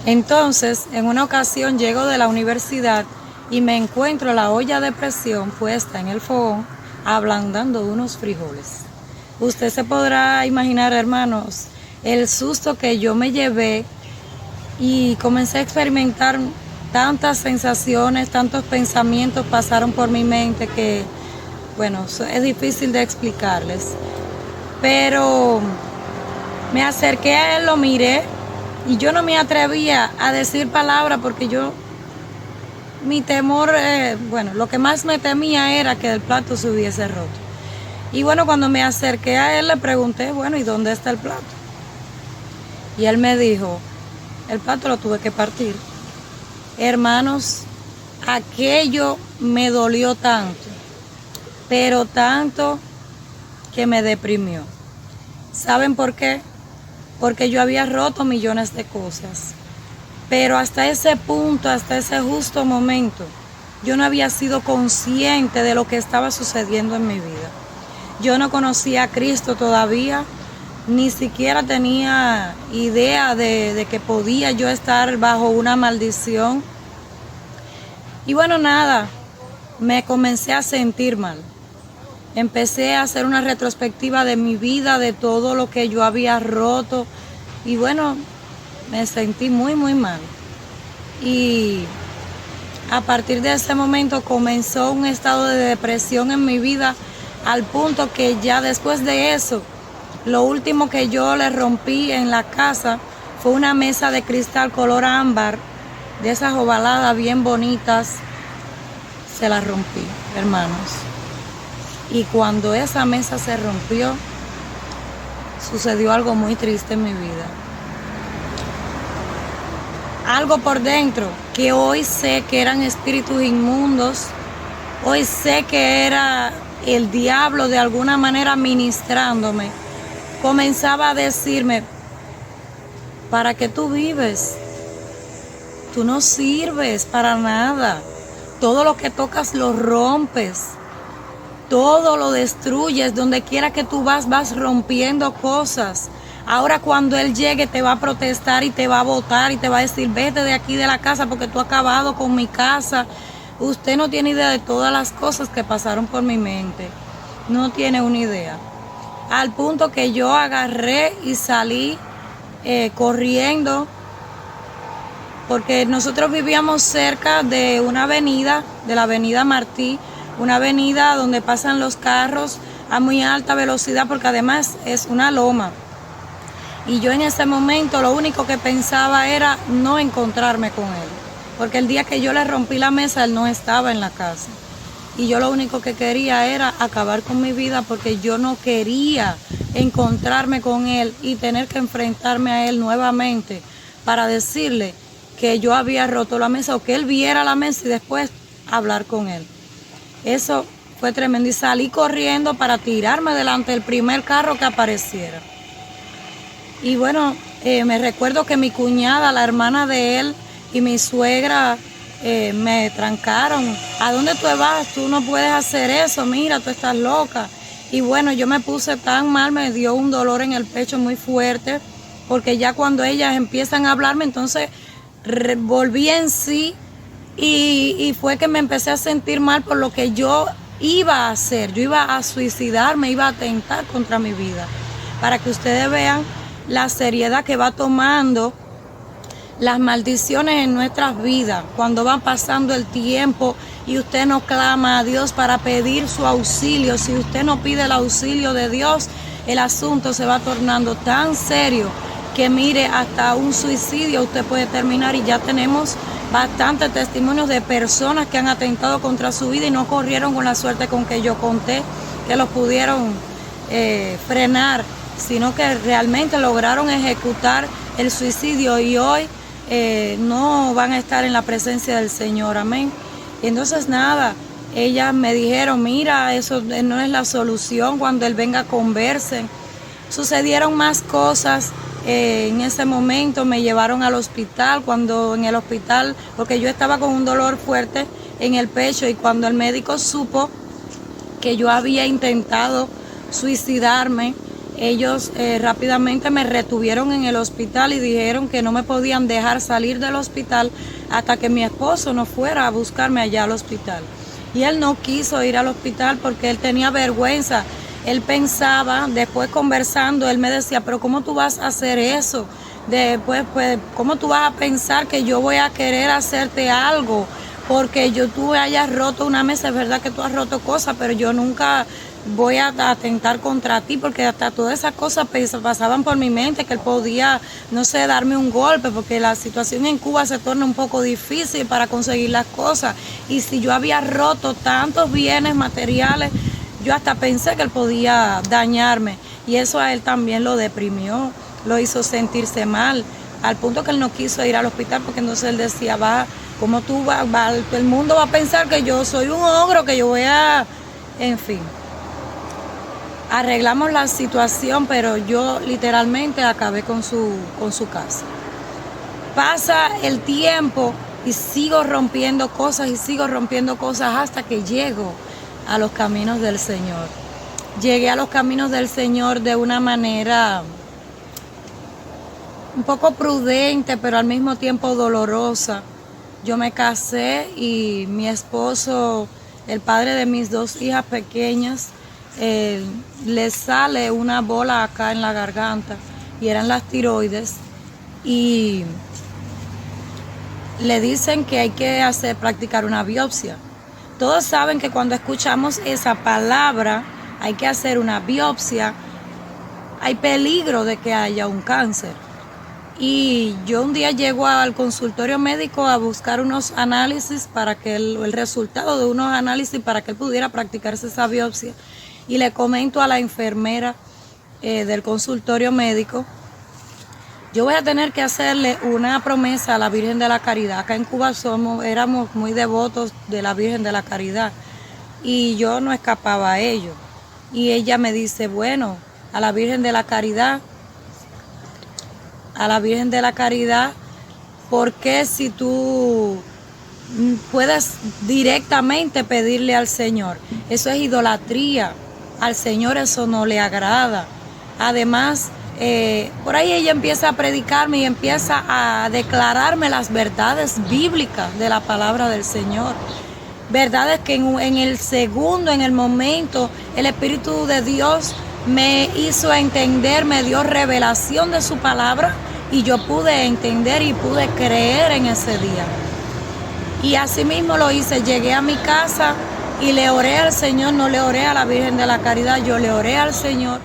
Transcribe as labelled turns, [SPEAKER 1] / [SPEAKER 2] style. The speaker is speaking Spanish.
[SPEAKER 1] Entonces, en una ocasión llego de la universidad y me encuentro la olla de presión puesta en el fogón, ablandando unos frijoles. Usted se podrá imaginar, hermanos, el susto que yo me llevé y comencé a experimentar tantas sensaciones, tantos pensamientos pasaron por mi mente que, bueno, es difícil de explicarles. Pero me acerqué a él, lo miré y yo no me atrevía a decir palabras porque mi temor, lo que más me temía era que el plato se hubiese roto. Y bueno, cuando me acerqué a él le pregunté, bueno, ¿y dónde está el plato? Y él me dijo, el plato lo tuve que partir. Hermanos, aquello me dolió tanto, pero tanto que me deprimió. ¿Saben por qué? Porque yo había roto millones de cosas, pero hasta ese punto, hasta ese justo momento, yo no había sido consciente de lo que estaba sucediendo en mi vida. Yo no conocía a Cristo todavía, ni siquiera tenía idea de que podía yo estar bajo una maldición. Y bueno, nada, me comencé a sentir mal. Empecé a hacer una retrospectiva de mi vida, de todo lo que yo había roto. Y bueno, me sentí muy, muy mal. Y a partir de ese momento comenzó un estado de depresión en mi vida, al punto que ya después de eso, lo último que yo le rompí en la casa fue una mesa de cristal color ámbar, de esas ovaladas bien bonitas. Se la rompí, hermanos. Y cuando esa mesa se rompió, sucedió algo muy triste en mi vida. Algo por dentro, que hoy sé que eran espíritus inmundos, hoy sé que era el diablo de alguna manera ministrándome, comenzaba a decirme, ¿para qué tú vives? Tú no sirves para nada. Todo lo que tocas lo rompes. Todo lo destruyes. Donde quiera que tú vas rompiendo cosas. Ahora cuando él llegue te va a protestar y te va a botar y te va a decir, vete de aquí de la casa porque tú has acabado con mi casa. Usted no tiene idea de todas las cosas que pasaron por mi mente. No tiene una idea. Al punto que yo agarré y salí corriendo, porque nosotros vivíamos cerca de una avenida, de la avenida Martí, una avenida donde pasan los carros a muy alta velocidad, porque además es una loma. Y yo en ese momento lo único que pensaba era no encontrarme con él, porque el día que yo le rompí la mesa, él no estaba en la casa. Y yo lo único que quería era acabar con mi vida, porque yo no quería encontrarme con él y tener que enfrentarme a él nuevamente para decirle que yo había roto la mesa, o que él viera la mesa y después hablar con él. Eso fue tremendo y salí corriendo para tirarme delante del primer carro que apareciera. Y bueno, me recuerdo que mi cuñada, la hermana de él, y mi suegra me trancaron. ¿A dónde tú vas? Tú no puedes hacer eso, mira, tú estás loca. Y bueno, yo me puse tan mal, me dio un dolor en el pecho muy fuerte, porque ya cuando ellas empiezan a hablarme, entonces volví en sí y fue que me empecé a sentir mal por lo que yo iba a hacer. Yo iba a suicidarme, iba a atentar contra mi vida. Para que ustedes vean la seriedad que va tomando las maldiciones en nuestras vidas, cuando va pasando el tiempo y usted no clama a Dios para pedir su auxilio. Si usted no pide el auxilio de Dios, el asunto se va tornando tan serio que mire, hasta un suicidio usted puede terminar, y ya tenemos bastantes testimonios de personas que han atentado contra su vida y no corrieron con la suerte con que yo conté, que los pudieron frenar, sino que realmente lograron ejecutar el suicidio y hoy no van a estar en la presencia del Señor, amén. Y entonces nada, ellas me dijeron, mira, eso no es la solución, cuando Él venga conversen. Sucedieron más cosas. En ese momento me llevaron al hospital, cuando en el hospital, porque yo estaba con un dolor fuerte en el pecho, y cuando el médico supo que yo había intentado suicidarme, ellos rápidamente me retuvieron en el hospital y dijeron que no me podían dejar salir del hospital hasta que mi esposo no fuera a buscarme allá al hospital. Y él no quiso ir al hospital porque él tenía vergüenza. Él pensaba, después conversando, él me decía, pero ¿cómo tú vas a hacer eso? Después, pues, ¿cómo tú vas a pensar que yo voy a querer hacerte algo? Porque tú hayas roto una mesa, es verdad que tú has roto cosas, pero yo nunca voy a atentar contra ti, porque hasta todas esas cosas pasaban por mi mente, que él podía, no sé, darme un golpe, porque la situación en Cuba se torna un poco difícil para conseguir las cosas. Y si yo había roto tantos bienes materiales, yo hasta pensé que él podía dañarme. Y eso a él también lo deprimió, lo hizo sentirse mal, al punto que él no quiso ir al hospital, porque entonces él decía, ¿cómo tú vas? El mundo va a pensar que yo soy un ogro, que yo voy a... En fin. Arreglamos la situación, pero yo literalmente acabé con su casa. Pasa el tiempo y sigo rompiendo cosas hasta que llego a los caminos del Señor. Llegué a los caminos del Señor de una manera un poco prudente, pero al mismo tiempo dolorosa. Yo me casé y mi esposo, el padre de mis 2 hijas pequeñas, le sale una bola acá en la garganta y eran las tiroides, y le dicen que hay que practicar una biopsia. Todos saben que cuando escuchamos esa palabra, hay que hacer una biopsia, hay peligro de que haya un cáncer. Y yo un día llego al consultorio médico a buscar unos análisis para que el resultado de unos análisis para que él pudiera practicarse esa biopsia. Y le comento a la enfermera del consultorio médico, yo voy a tener que hacerle una promesa a la Virgen de la Caridad. Acá en Cuba éramos muy devotos de la Virgen de la Caridad y yo no escapaba a ello. Y ella me dice, bueno, a la Virgen de la Caridad, ¿por qué si tú puedes directamente pedirle al Señor? Eso es idolatría. Al Señor eso no le agrada. Además, por ahí ella empieza a predicarme y empieza a declararme las verdades bíblicas de la palabra del Señor. Verdades que en el segundo, en el momento, el Espíritu de Dios me hizo entender, me dio revelación de su palabra y yo pude entender y pude creer en ese día. Y así mismo lo hice, llegué a mi casa y le oré al Señor, no le oré a la Virgen de la Caridad, yo le oré al Señor.